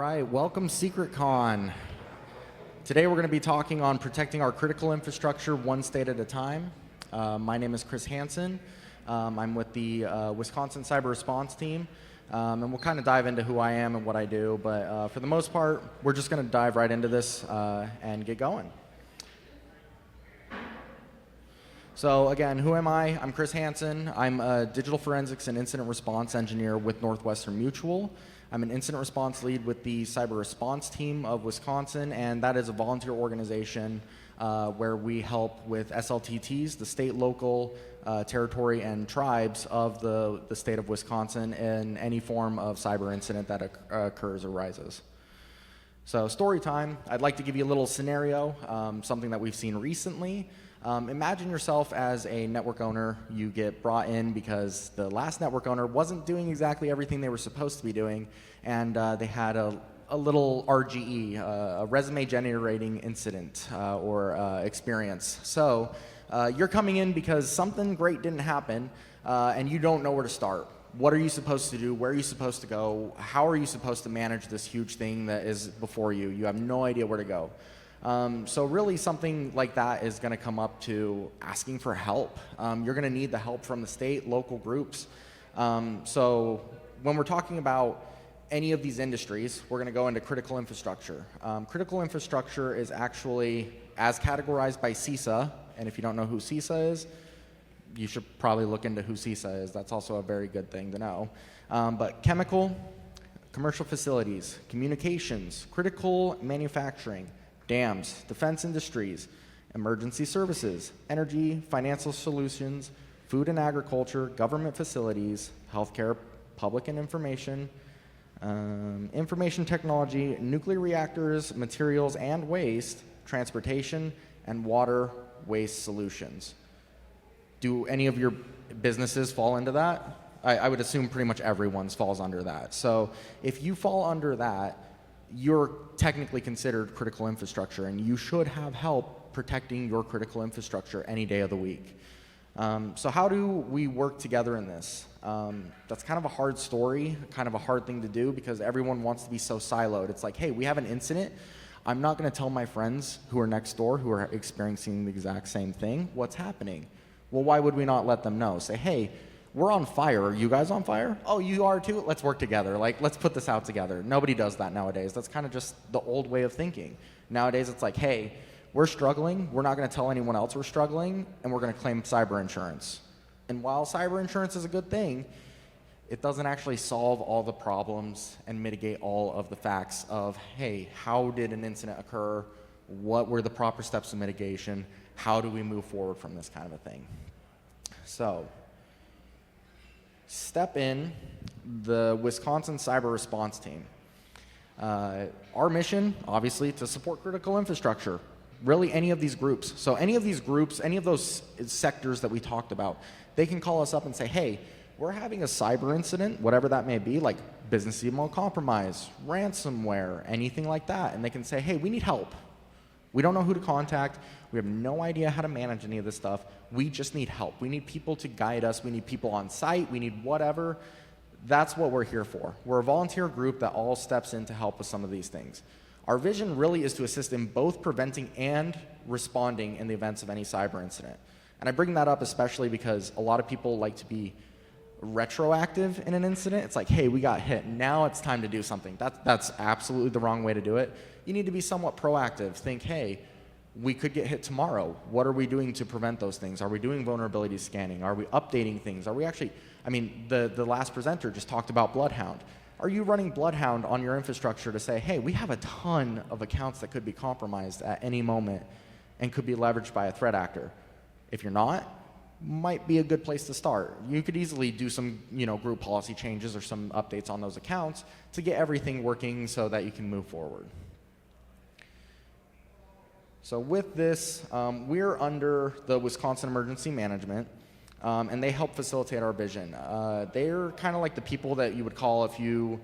right, welcome SecretCon. Today we're going to be talking on protecting our critical infrastructure one state at a time. My name is Chris Hansen. I'm with the Wisconsin Cyber Response Team, and we'll kind of dive into who I am and what I do, but for the most part, we're just going to dive right into this and get going. So again, who am I? I'm Chris Hansen. I'm a digital forensics and incident response engineer with Northwestern Mutual. I'm an incident response lead with the Cyber Response Team of Wisconsin, and that is a volunteer organization where we help with SLTTs, the state, local, territory, and tribes of the state of Wisconsin in any form of cyber incident that occurs or arises. So story time, I'd like to give you a little scenario, something that we've seen recently. Imagine yourself as a network owner. You get brought in because the last network owner wasn't doing exactly everything they were supposed to be doing, and they had a little RGE, a resume generating incident or experience. So you're coming in because something great didn't happen, and you don't know where to start. What are you supposed to do? Where are you supposed to go? How are you supposed to manage this huge thing that is before you? You have no idea where to go. So really something like that is going to come up to asking for help. You're going to need the help from the state, local groups. So when we're talking about any of these industries, we're going to go into critical infrastructure. Critical infrastructure is actually as categorized by CISA, and if you don't know who CISA is, you should probably look into who CISA is. That's also a very good thing to know. But chemical, commercial facilities, communications, critical manufacturing, dams, defense industries, emergency services, energy, financial solutions, food and agriculture, government facilities, healthcare, public and information, information technology, nuclear reactors, materials and waste, transportation, and water waste solutions. Do any of your businesses fall into that? I would assume pretty much everyone's falls under that. So if you fall under that, you're technically considered critical infrastructure, and you should have help protecting your critical infrastructure any day of the week. So how do we work together in this? That's kind of a hard story, kind of a hard thing to do, because everyone wants to be so siloed. It's like, hey, we have an incident. I'm not going to tell my friends who are next door who are experiencing the exact same thing what's happening. Well, why would we not let them know? Say, hey, we're on fire. Are you guys on fire? Oh, you are too? Let's work together. Like, let's put this out together. Nobody does that nowadays. That's kind of just the old way of thinking. Nowadays, it's like, hey, we're struggling. We're not going to tell anyone else we're struggling, and we're going to claim cyber insurance. And while cyber insurance is a good thing, it doesn't actually solve all the problems and mitigate all of the facts of, hey, how did an incident occur? What were the proper steps of mitigation? How do we move forward from this kind of a thing? So, step in the Wisconsin Cyber Response Team. Our mission, obviously, to support critical infrastructure. Really any of these groups. So any of these groups, any of those sectors that we talked about, they can call us up and say, hey, we're having a cyber incident, whatever that may be, like business email compromise, ransomware, anything like that. And they can say, hey, we need help. We don't know who to contact. We have no idea how to manage any of this stuff. We just need help. We need people to guide us. We need people on site. We need whatever. That's what we're here for. We're a volunteer group that all steps in to help with some of these things. Our vision really is to assist in both preventing and responding in the events of any cyber incident. And I bring that up especially because a lot of people like to be retroactive in an incident. It's like, hey, we got hit. Now it's time to do something. That's absolutely the wrong way to do it. You need to be somewhat proactive. Think, hey, we could get hit tomorrow. What are we doing to prevent those things? Are we doing vulnerability scanning? Are we updating things? Are we actually, I mean, the last presenter just talked about Bloodhound. Are you running Bloodhound on your infrastructure to say, hey, we have a ton of accounts that could be compromised at any moment and could be leveraged by a threat actor? If you're not, might be a good place to start. You could easily do some, group policy changes or some updates on those accounts to get everything working so that you can move forward. So with this, we're under the Wisconsin Emergency Management, and they help facilitate our vision. They're kind of like the people that you would call if you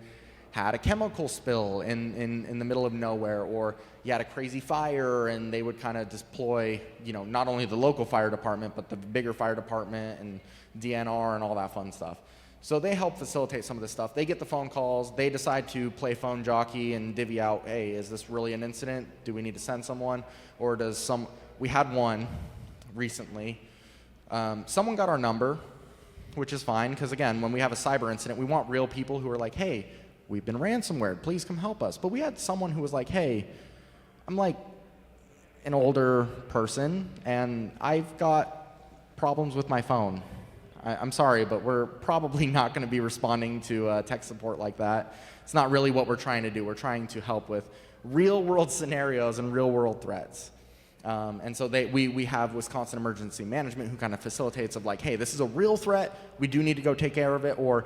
had a chemical spill in the middle of nowhere, or you had a crazy fire, and they would kind of deploy, not only the local fire department, but the bigger fire department and DNR and all that fun stuff. So they help facilitate some of this stuff. They get the phone calls. They decide to play phone jockey and divvy out, hey, is this really an incident? Do we need to send someone? Or we had one recently. Someone got our number, which is fine, because again, when we have a cyber incident, we want real people who are like, hey, we've been ransomware, please come help us. But we had someone who was like, hey, I'm like an older person, and I've got problems with my phone. I'm sorry, but we're probably not going to be responding to tech support like that. It's not really what we're trying to do. We're trying to help with real-world scenarios and real-world threats. And so we have Wisconsin Emergency Management who kind of facilitates of like, hey, this is a real threat. We do need to go take care of it. Or,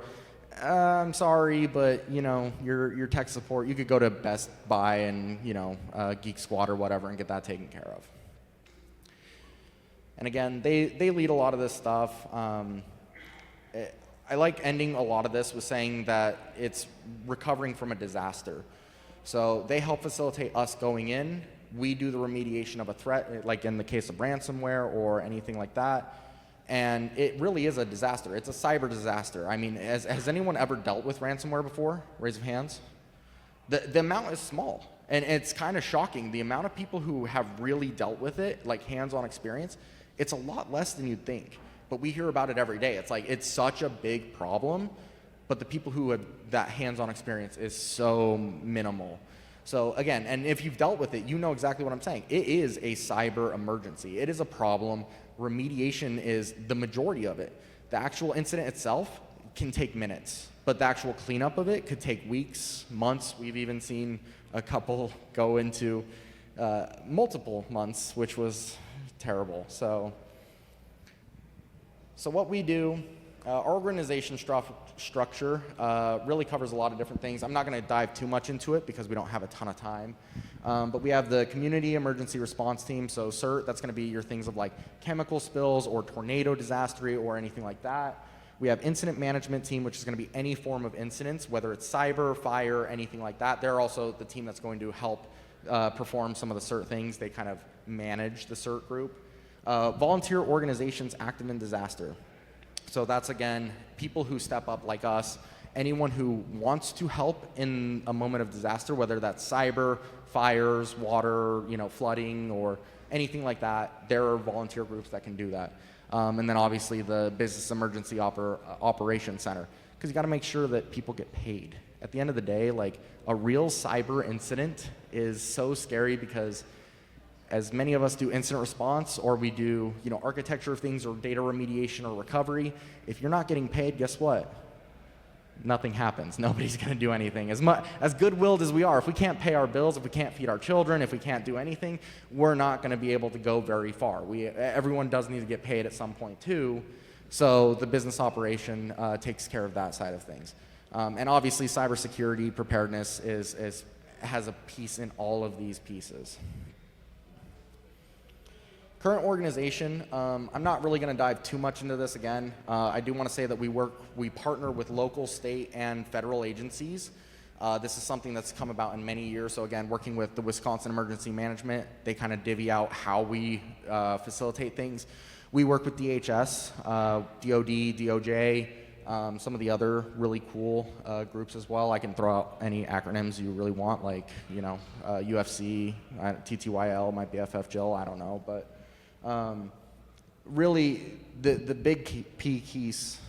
I'm sorry, but your tech support, you could go to Best Buy and Geek Squad or whatever and get that taken care of. And again, they lead a lot of this stuff. I like ending a lot of this with saying that it's recovering from a disaster. So they help facilitate us going in. We do the remediation of a threat, like in the case of ransomware or anything like that. And it really is a disaster. It's a cyber disaster. I mean, has anyone ever dealt with ransomware before? Raise of hands. The amount is small. And it's kind of shocking. The amount of people who have really dealt with it, like hands-on experience, it's a lot less than you'd think. But we hear about it every day. It's like, it's such a big problem, but the people who have that hands-on experience is so minimal. So again, and if you've dealt with it, you know exactly what I'm saying. It is a cyber emergency. It is a problem. Remediation is the majority of it. The actual incident itself can take minutes, but the actual cleanup of it could take weeks, months. We've even seen a couple go into multiple months, which was terrible. So what we do, our organization structure really covers a lot of different things. I'm not going to dive too much into it because we don't have a ton of time. But we have the Community Emergency Response Team, so CERT, that's going to be your things of like chemical spills or tornado disaster or anything like that. We have Incident Management Team, which is going to be any form of incidents, whether it's cyber, fire, anything like that. They're also the team that's going to help perform some of the CERT things. They kind of manage the CERT group. Volunteer organizations active in disaster. So that's, again, people who step up like us, anyone who wants to help in a moment of disaster, whether that's cyber, fires, water, flooding, or anything like that. There are volunteer groups that can do that. And then obviously the Business Emergency Operations Center, because you got to make sure that people get paid. At the end of the day, like a real cyber incident is so scary because as many of us do incident response or we do architecture of things or data remediation or recovery, if you're not getting paid, guess what? Nothing happens. Nobody's going to do anything. As good-willed as we are, if we can't pay our bills, if we can't feed our children, if we can't do anything, we're not going to be able to go very far. Everyone does need to get paid at some point too, so the business operation takes care of that side of things. And obviously cybersecurity preparedness has a piece in all of these pieces. Current organization, I'm not really going to dive too much into this again. I do want to say that we partner with local, state, and federal agencies. This is something that's come about in many years. So again, working with the Wisconsin Emergency Management, they kind of divvy out how we facilitate things. We work with DHS, DOD, DOJ, some of the other really cool groups as well. I can throw out any acronyms you really want, like UFC, TTYL, my BFF Jill, I don't know, but really, the big key piece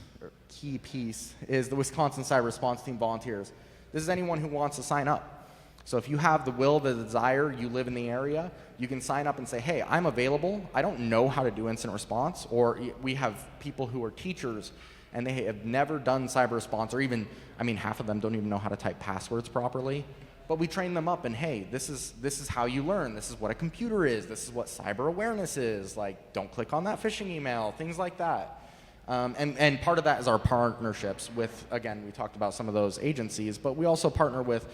is the Wisconsin Cyber Response Team volunteers. This is anyone who wants to sign up. So if you have the will, the desire, you live in the area, you can sign up and say, hey, I'm available. I don't know how to do incident response. Or we have people who are teachers and they have never done cyber response, or even, half of them don't even know how to type passwords properly. But we train them up, and hey, this is how you learn. This is what a computer is. This is what cyber awareness is. Like, don't click on that phishing email, things like that. And part of that is our partnerships with, again, we talked about some of those agencies, but we also partner with,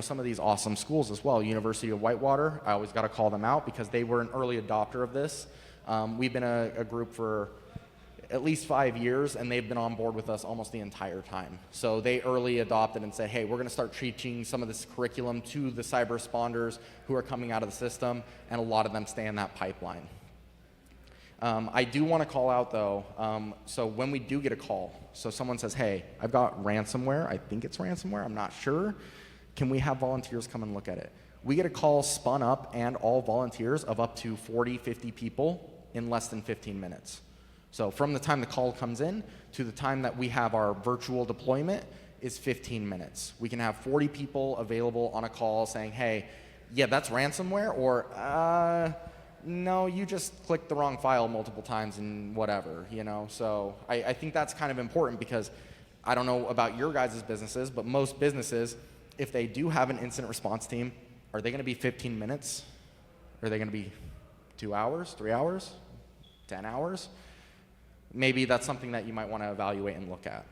some of these awesome schools as well. University of Whitewater, I always got to call them out because they were an early adopter of this. We've been a group for at least 5 years, and they've been on board with us almost the entire time. So they early adopted and said, hey, we're going to start teaching some of this curriculum to the cyber responders who are coming out of the system, and a lot of them stay in that pipeline. I do want to call out, though, so when we do get a call, so someone says, hey, I've got ransomware, I think it's ransomware, I'm not sure, can we have volunteers come and look at it? We get a call spun up and all volunteers of up to 40, 50 people in less than 15 minutes. So from the time the call comes in to the time that we have our virtual deployment is 15 minutes. We can have 40 people available on a call saying, hey, yeah, that's ransomware, or no, you just clicked the wrong file multiple times and whatever, you know? So I think that's kind of important, because I don't know about your guys' businesses, but most businesses, if they do have an incident response team, are they going to be 15 minutes? Are they going to be 2 hours, 3 hours, 10 hours? Maybe that's something that you might want to evaluate and look at.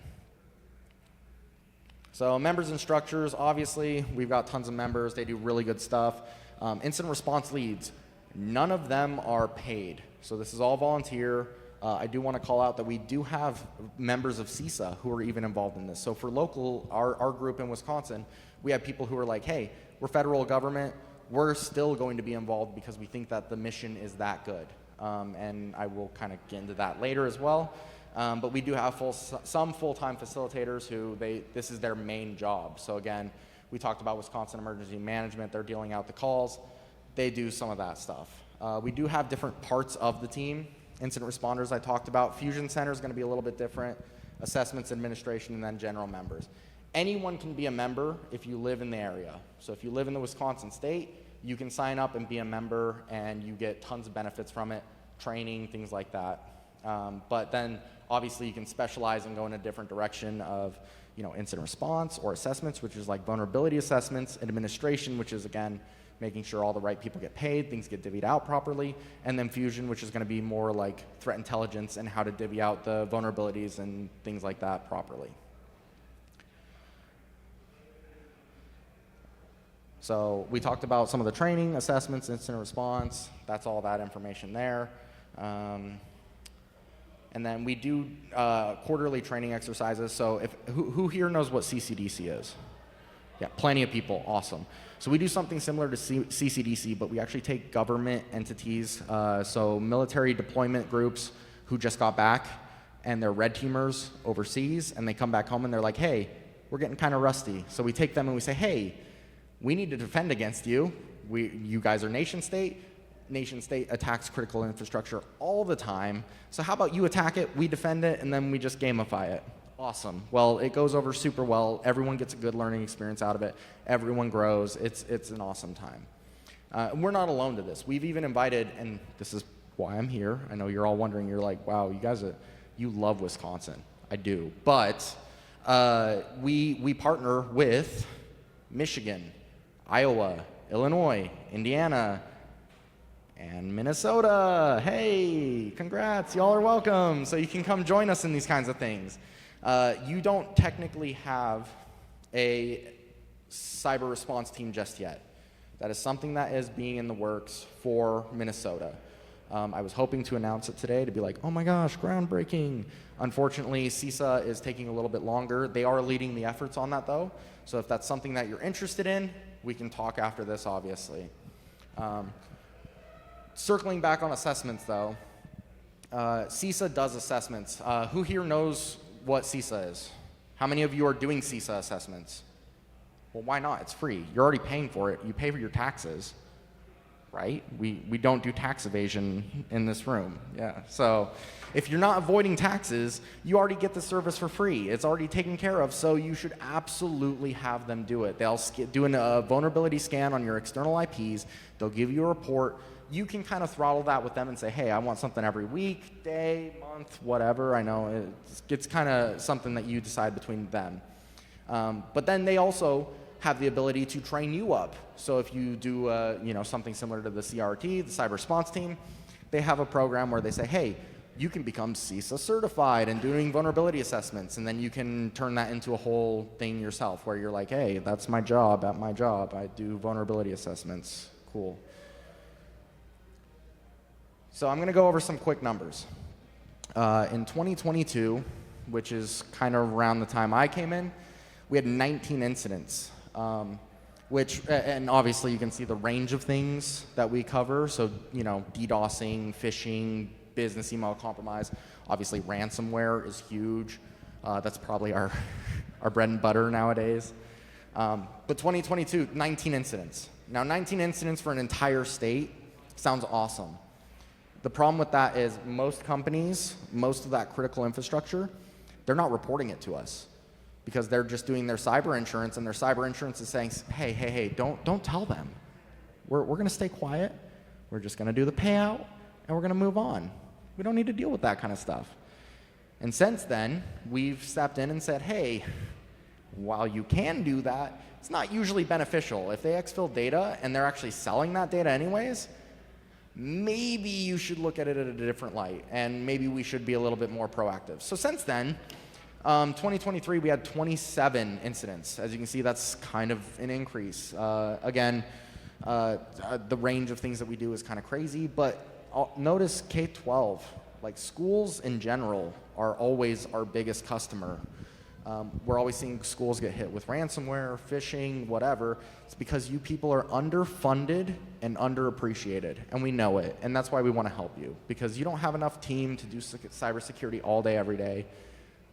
So members and structures, obviously, we've got tons of members. They do really good stuff. Incident response leads, none of them are paid. So this is all volunteer. I do want to call out that we do have members of CISA who are even involved in this. So for local, our group in Wisconsin, we have people who are like, hey, we're federal government. We're still going to be involved because we think that the mission is that good. And I will kind of get into that later as well. But we do have some full-time facilitators who this is their main job. So again, we talked about Wisconsin Emergency Management. They're dealing out the calls. They do some of that stuff. We do have different parts of the team. Incident responders I talked about. Fusion Center is going to be a little bit different. Assessments, administration, and then general members. Anyone can be a member if you live in the area. So if you live in the Wisconsin state, you can sign up and be a member, and you get tons of benefits from it, training, things like that. But then obviously you can specialize and go in a different direction of, you know, incident response or assessments, which is like vulnerability assessments, administration, which is again making sure all the right people get paid, things get divvied out properly, and then fusion, which is going to be more like threat intelligence and how to divvy out the vulnerabilities and things like that properly. So we talked about some of the training, assessments, incident response. That's all that information there. And then we do quarterly training exercises. So who here knows what CCDC is? Yeah, plenty of people. Awesome. So we do something similar to CCDC, but we actually take government entities, so military deployment groups who just got back, and they're red teamers overseas, and they come back home and they're like, hey, we're getting kind of rusty. So we take them and we say, hey, we need to defend against you. You guys are nation state. Nation state attacks critical infrastructure all the time. So how about you attack it, we defend it, and then we just gamify it. Awesome. Well, it goes over super well. Everyone gets a good learning experience out of it. Everyone grows. It's an awesome time. We're not alone to this. We've even invited, and this is why I'm here. I know you're all wondering. You're like, wow, you guys, you love Wisconsin. I do. But we partner with Michigan, Iowa, Illinois, Indiana, and Minnesota. Hey, congrats. Y'all are welcome. So you can come join us in these kinds of things. You don't technically have a cyber response team just yet. That is something that is being in the works for Minnesota. I was hoping to announce it today to be like, oh my gosh, groundbreaking. Unfortunately, CISA is taking a little bit longer. They are leading the efforts on that though. So if that's something that you're interested in, we can talk after this, obviously. Circling back on assessments though, CISA does assessments. Who here knows what CISA is? How many of you are doing CISA assessments? Well, why not? It's free. You're already paying for it. You pay for your taxes, right? We don't do tax evasion in this room. Yeah. So if you're not avoiding taxes, you already get the service for free. It's already taken care of, so you should absolutely have them do it. They'll do a vulnerability scan on your external IPs. They'll give you a report. You can kind of throttle that with them and say, hey, I want something every week, day, month, whatever. I know it's kind of something that you decide between them. But then they also have the ability to train you up. So if you do something similar to the CRT, the Cyber Response Team, they have a program where they say, hey, you can become CISA certified and doing vulnerability assessments, and then you can turn that into a whole thing yourself where you're like, hey, that's my job. At my job, I do vulnerability assessments. Cool. So I'm going to go over some quick numbers. In 2022, which is kind of around the time I came in, we had 19 incidents, and obviously you can see the range of things that we cover. So, DDoSing, phishing, business email compromise. Obviously, ransomware is huge. That's probably our bread and butter nowadays. But 2022, 19 incidents. Now, 19 incidents for an entire state sounds awesome. The problem with that is most companies, most of that critical infrastructure, they're not reporting it to us because they're just doing their cyber insurance, and their cyber insurance is saying, hey, don't tell them. We're going to stay quiet. We're just going to do the payout, and we're going to move on. We don't need to deal with that kind of stuff. And since then, we've stepped in and said, hey, while you can do that, it's not usually beneficial. If they exfil data and they're actually selling that data anyways, maybe you should look at it at a different light, and maybe we should be a little bit more proactive. So since then, 2023, we had 27 incidents. As you can see, that's kind of an increase. Again, the range of things that we do is kind of crazy, but notice K-12, like schools in general, are always our biggest customer. We're always seeing schools get hit with ransomware, phishing, whatever. It's because you people are underfunded and underappreciated, and we know it, and that's why we want to help you, because you don't have enough team to do cybersecurity all day, every day.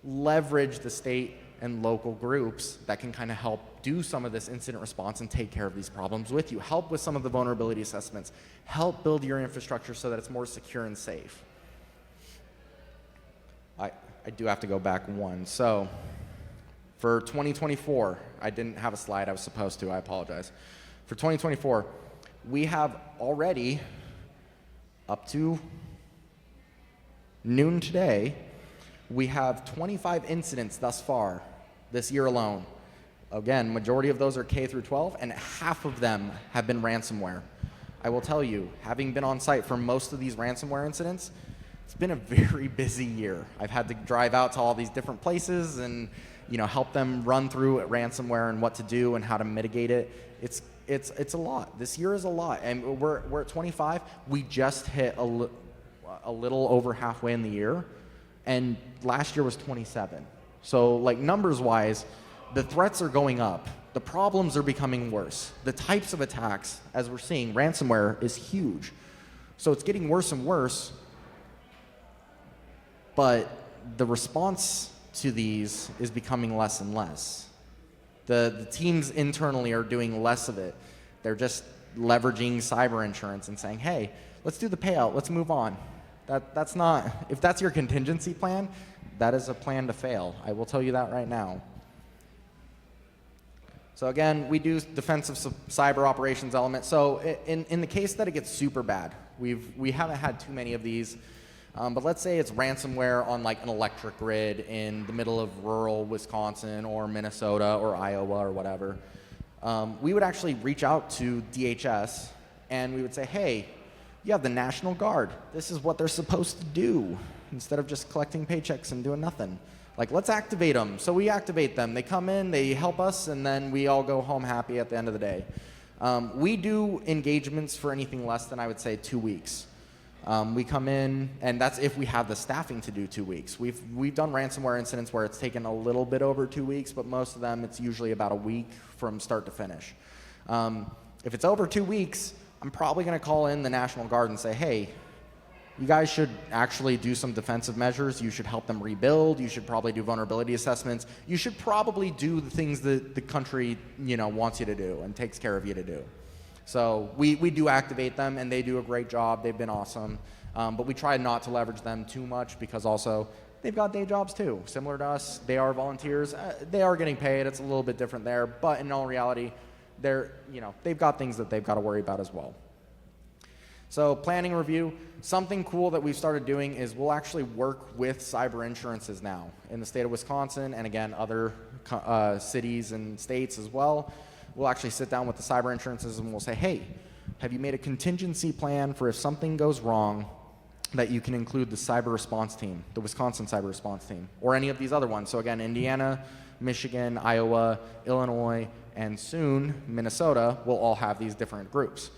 Leverage the state and local groups that can kind of help do some of this incident response and take care of these problems with you. Help with some of the vulnerability assessments. Help build your infrastructure so that it's more secure and safe. I do have to go back one. So for 2024, I didn't have a slide I was supposed to, I apologize. For 2024, we have already, up to noon today, we have 25 incidents thus far this year alone. Again, majority of those are K through 12, and half of them have been ransomware. I will tell you, having been on site for most of these ransomware incidents, it's been a very busy year. I've had to drive out to all these different places and help them run through ransomware and what to do and how to mitigate it. It's a lot. This year is a lot, and we're at 25. We just hit a little over halfway in the year, and last year was 27. So like numbers-wise, the threats are going up. The problems are becoming worse. The types of attacks, as we're seeing, ransomware is huge. So it's getting worse and worse, but the response to these is becoming less and less. The teams internally are doing less of it. They're just leveraging cyber insurance and saying, hey, let's do the payout, let's move on. That's not, if that's your contingency plan, that is a plan to fail. I will tell you that right now. So again, we do defensive cyber operations element. So in the case that it gets super bad, we haven't had too many of these, but let's say it's ransomware on like an electric grid in the middle of rural Wisconsin or Minnesota or Iowa or whatever. We would actually reach out to DHS and we would say, hey, you have the National Guard. This is what they're supposed to do instead of just collecting paychecks and doing nothing. Like, let's activate them. So we activate them. They come in, they help us, and then we all go home happy at the end of the day. We do engagements for anything less than, I would say, 2 weeks. We come in, and that's if we have the staffing to do 2 weeks. We've done ransomware incidents where it's taken a little bit over 2 weeks, but most of them, it's usually about a week from start to finish. If it's over 2 weeks, I'm probably going to call in the National Guard and say, hey, you guys should actually do some defensive measures. You should help them rebuild. You should probably do vulnerability assessments. You should probably do the things that the country, wants you to do and takes care of you to do. So we do activate them, and they do a great job. They've been awesome. But we try not to leverage them too much because also they've got day jobs too. Similar to us, they are volunteers. They are getting paid. It's a little bit different there. But in all reality, they've got things that they've got to worry about as well. So planning review, something cool that we've started doing is we'll actually work with cyber insurances now in the state of Wisconsin and again other cities and states as well. We'll actually sit down with the cyber insurances and we'll say, hey, have you made a contingency plan for if something goes wrong that you can include the cyber response team, the Wisconsin cyber response team, or any of these other ones. So again, Indiana, Michigan, Iowa, Illinois, and soon Minnesota will all have these different groups.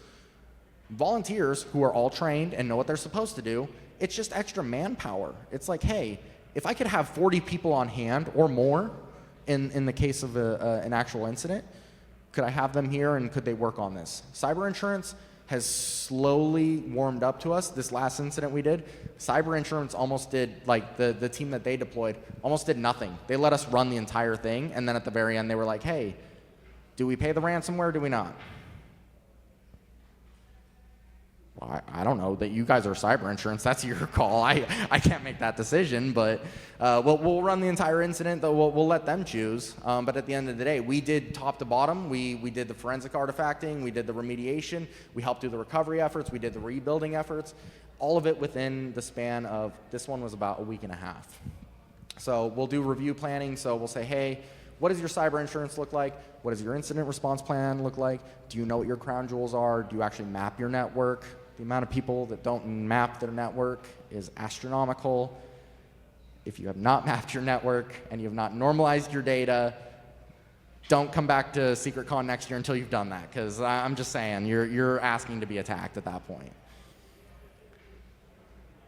Volunteers who are all trained and know what they're supposed to do, it's just extra manpower. It's like, hey, if I could have 40 people on hand or more in the case of an actual incident, could I have them here and could they work on this? Cyber insurance has slowly warmed up to us. This last incident we did, cyber insurance almost did, like the team that they deployed, almost did nothing. They let us run the entire thing, and then at the very end they were like, hey, do we pay the ransomware or do we not? Well, I don't know, that you guys are cyber insurance, that's your call. I can't make that decision, but we'll run the entire incident, though we'll let them choose. But at the end of the day, we did top to bottom. We did the forensic artifacting, we did the remediation, we helped do the recovery efforts, we did the rebuilding efforts, all of it within the span of, this one was about a week and a half. So we'll do review planning, so we'll say, hey, what does your cyber insurance look like? What does your incident response plan look like? Do you know what your crown jewels are? Do you actually map your network? The amount of people that don't map their network is astronomical. If you have not mapped your network and you have not normalized your data, don't come back to SecretCon next year until you've done that, because I'm just saying, you're asking to be attacked at that point.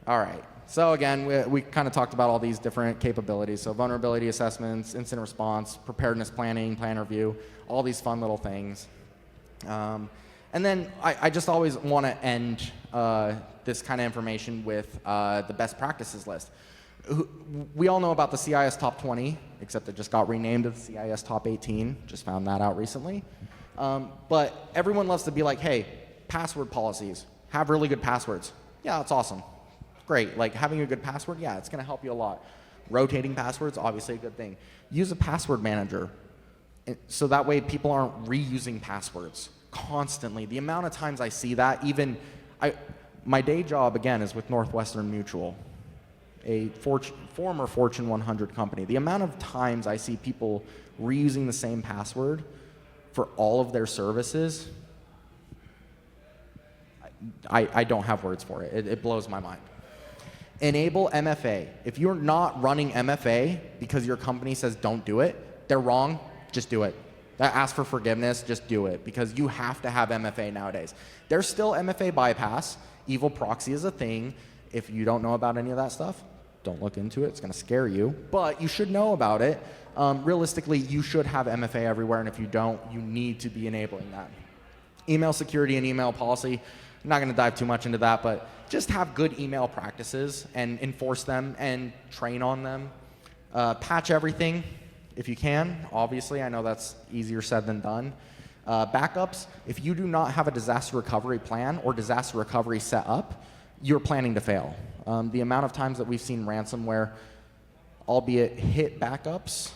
All right, so again, we kind of talked about all these different capabilities. So vulnerability assessments, incident response, preparedness planning, plan review, all these fun little things. And then I just always want to end this kind of information with the best practices list. We all know about the CIS Top 20, except it just got renamed to the CIS Top 18. Just found that out recently. But everyone loves to be like, hey, password policies. Have really good passwords. Yeah, that's awesome. Great. Like, having a good password, yeah, it's going to help you a lot. Rotating passwords, obviously a good thing. Use a password manager, so that way people aren't reusing passwords constantly. The amount of times I see that, even my day job, again, is with Northwestern Mutual, a former Fortune 100 company. The amount of times I see people reusing the same password for all of their services, I don't have words for it. It blows my mind. Enable MFA. If you're not running MFA because your company says don't do it, they're wrong, just do it. Ask for forgiveness, just do it, because you have to have MFA nowadays. There's still MFA bypass. Evil proxy is a thing. If you don't know about any of that stuff, don't look into it. It's going to scare you, but you should know about it. Realistically, you should have MFA everywhere, and if you don't, you need to be enabling that. Email security and email policy. I'm not going to dive too much into that, but just have good email practices and enforce them and train on them. Patch everything if you can. Obviously, I know that's easier said than done. Backups, if you do not have a disaster recovery plan or disaster recovery set up, you're planning to fail. The amount of times that we've seen ransomware, albeit hit backups,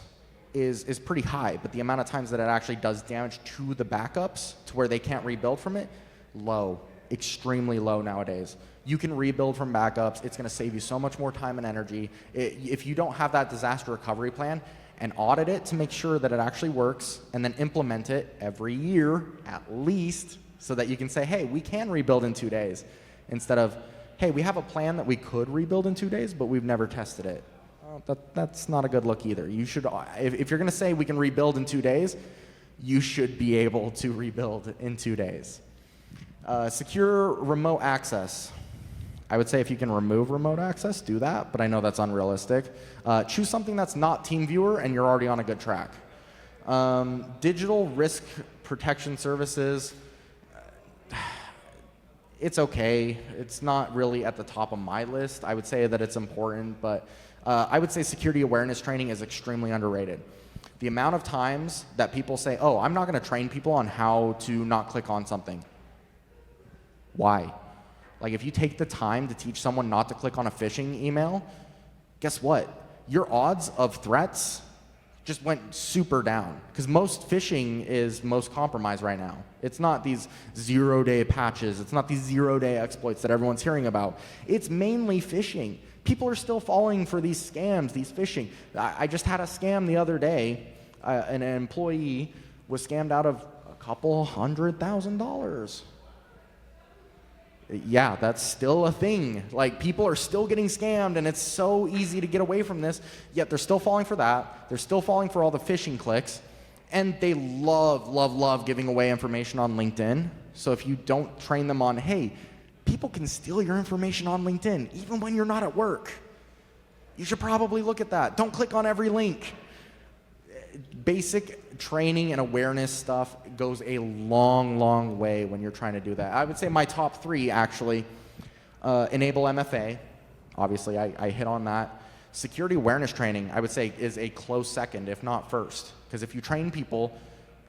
is pretty high, but the amount of times that it actually does damage to the backups to where they can't rebuild from it, low. Extremely low nowadays. You can rebuild from backups. It's going to save you so much more time and energy. If you don't have that disaster recovery plan, and audit it to make sure that it actually works, and then implement it every year at least, so that you can say, hey, we can rebuild in 2 days, instead of, hey, we have a plan that we could rebuild in 2 days, but we've never tested it. That's not a good look either. You should, if you're going to say we can rebuild in 2 days, you should be able to rebuild in 2 days. Secure remote access. I would say if you can remove remote access, do that, but I know that's unrealistic. Choose something that's not TeamViewer and you're already on a good track. Digital risk protection services, it's okay. It's not really at the top of my list. I would say that it's important, but I would say security awareness training is extremely underrated. The amount of times that people say, oh, I'm not going to train people on how to not click on something. Why? Like, if you take the time to teach someone not to click on a phishing email, guess what? Your odds of threats just went super down, because most phishing is most compromised right now. It's not these zero-day patches. It's not these zero-day exploits that everyone's hearing about. It's mainly phishing. People are still falling for these scams, these phishing. I just had a scam the other day. An employee was scammed out of a couple $100,000. Yeah, that's still a thing. Like, people are still getting scammed, and it's so easy to get away from this, yet they're still falling for that. They're still falling for all the phishing clicks, and they love, love, love giving away information on LinkedIn. So if you don't train them on, hey, people can steal your information on LinkedIn, even when you're not at work. You should probably look at that. Don't click on every link. Basic training and awareness stuff goes a long, long way when you're trying to do that. I would say my top 3, actually, enable MFA. Obviously, I hit on that. Security awareness training, I would say, is a close second, if not first. Because if you train people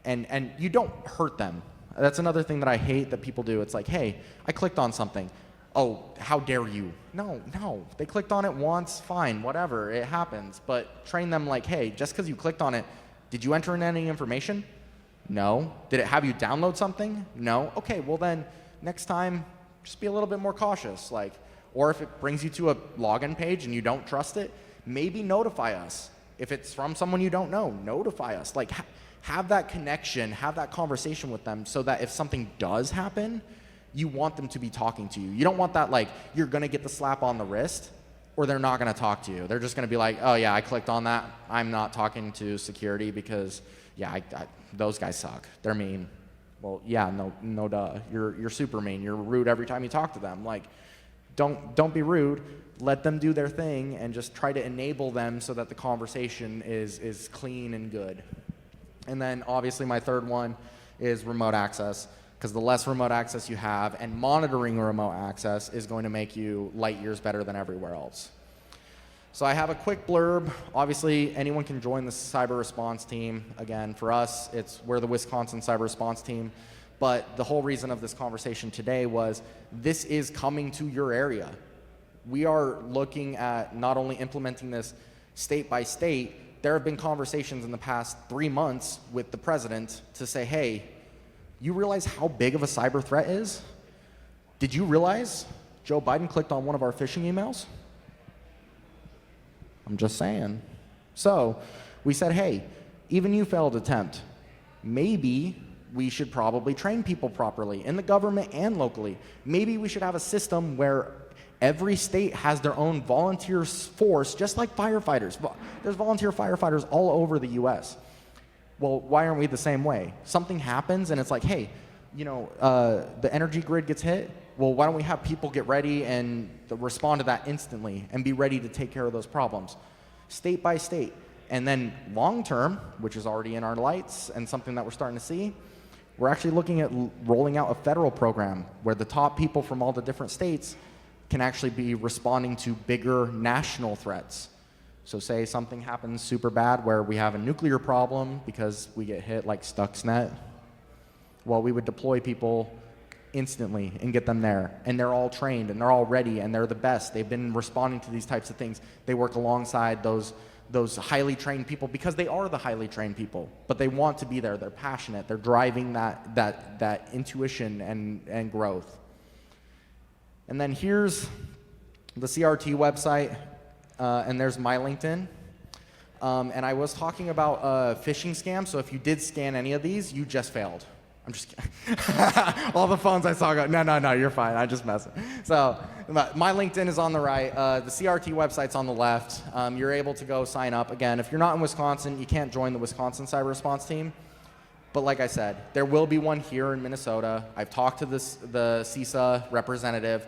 and you don't hurt them, that's another thing that I hate that people do. It's like, hey, I clicked on something. Oh, how dare you? No. They clicked on it once, fine, whatever, it happens. But train them like, hey, just because you clicked on it, did you enter in any information? No. Did it have you download something? No. Okay, well then, next time, just be a little bit more cautious. Like, or if it brings you to a login page and you don't trust it, maybe notify us. If it's from someone you don't know, notify us. Like, have that connection, have that conversation with them so that if something does happen, you want them to be talking to you. You don't want that, like, you're going to get the slap on the wrist or they're not going to talk to you. They're just going to be like, oh, yeah, I clicked on that. I'm not talking to security because, yeah, those guys suck. They're mean. Well, yeah, no duh. You're super mean. You're rude every time you talk to them. Like, don't be rude. Let them do their thing and just try to enable them so that the conversation is clean and good. And then, obviously, my third one is remote access. Because the less remote access you have, and monitoring remote access is going to make you light years better than everywhere else. So I have a quick blurb. Obviously, anyone can join the cyber response team. Again, for us, we're the Wisconsin cyber response team. But the whole reason of this conversation today was this is coming to your area. We are looking at not only implementing this state by state, there have been conversations in the past 3 months with the president to say, hey, you realize how big of a cyber threat is? Did you realize Joe Biden clicked on one of our phishing emails? I'm just saying. So we said, hey, even you failed attempt. Maybe we should probably train people properly in the government and locally. Maybe we should have a system where every state has their own volunteer force, just like firefighters. There's volunteer firefighters all over the US. Well, why aren't we the same way? Something happens and it's like, hey, the energy grid gets hit. Well, why don't we have people get ready and respond to that instantly and be ready to take care of those problems, state by state. And then long term, which is already in our lights and something that we're starting to see, we're actually looking at rolling out a federal program where the top people from all the different states can actually be responding to bigger national threats. So say something happens super bad where we have a nuclear problem because we get hit like Stuxnet. Well, we would deploy people instantly and get them there. And they're all trained and they're all ready and they're the best. They've been responding to these types of things. They work alongside those highly trained people because they are the highly trained people. But they want to be there. They're passionate. They're driving that intuition and growth. And then here's the CRT website. And there's my LinkedIn. And I was talking about phishing scams, so if you did scan any of these, you just failed. I'm just kidding. All the phones I saw go, no, you're fine, I'm just messing. So my LinkedIn is on the right. The CRT website's on the left. You're able to go sign up. Again, if you're not in Wisconsin, you can't join the Wisconsin Cyber Response Team. But like I said, there will be one here in Minnesota. I've talked to the CISA representative.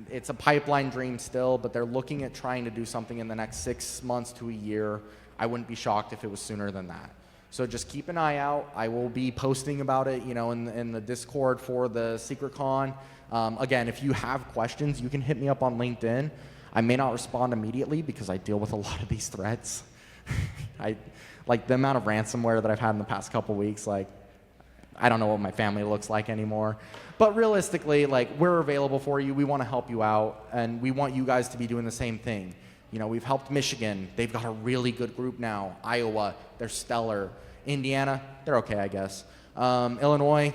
It's a pipeline dream still, but they're looking at trying to do something in the next 6 months to a year. I wouldn't be shocked if it was sooner than that. So just keep an eye out. I will be posting about it, in the Discord for the SecretCon. Again, if you have questions, you can hit me up on LinkedIn. I may not respond immediately because I deal with a lot of these threats. Like the amount of ransomware that I've had in the past couple weeks, like I don't know what my family looks like anymore. But realistically, like, we're available for you. We want to help you out, and we want you guys to be doing the same thing. We've helped Michigan. They've got a really good group now. Iowa, they're stellar. Indiana, they're okay, I guess. Illinois,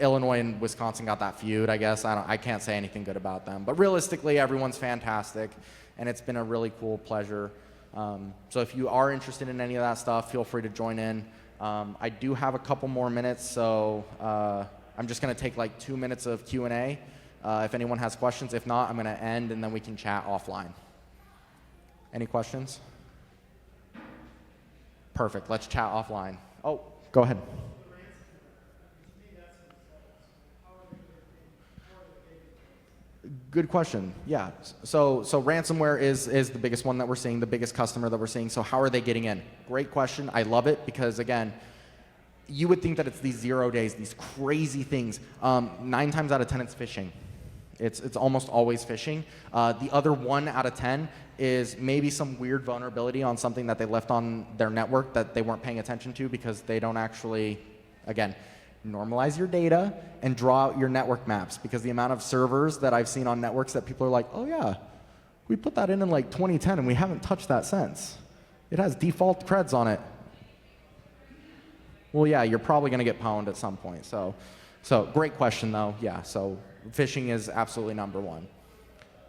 Illinois and Wisconsin got that feud, I guess. I can't say anything good about them. But realistically, everyone's fantastic, and it's been a really cool pleasure. So if you are interested in any of that stuff, feel free to join in. I do have a couple more minutes, so I'm just going to take like 2 minutes of Q&A if anyone has questions. If not, I'm going to end, and then we can chat offline. Any questions? Perfect. Let's chat offline. Oh, go ahead. Good question. Yeah. So ransomware is the biggest one that we're seeing, the biggest customer that we're seeing. So how are they getting in? Great question. I love it because, again, you would think that it's these 0 days, these crazy things. 9 times out of 10, it's phishing. It's almost always phishing. The other 1 out of 10 is maybe some weird vulnerability on something that they left on their network that they weren't paying attention to because they don't actually, again, normalize your data and draw out your network maps, because the amount of servers that I've seen on networks that people are like, oh yeah, we put that in like 2010 and we haven't touched that since. It has default creds on it. Well, yeah, you're probably going to get pwned at some point. So great question though. Yeah, so phishing is absolutely number 1.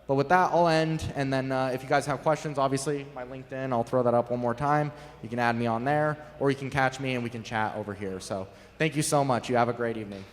But with that, I'll end, and then if you guys have questions, obviously, my LinkedIn, I'll throw that up one more time. You can add me on there, or you can catch me and we can chat over here. So thank you so much. You have a great evening.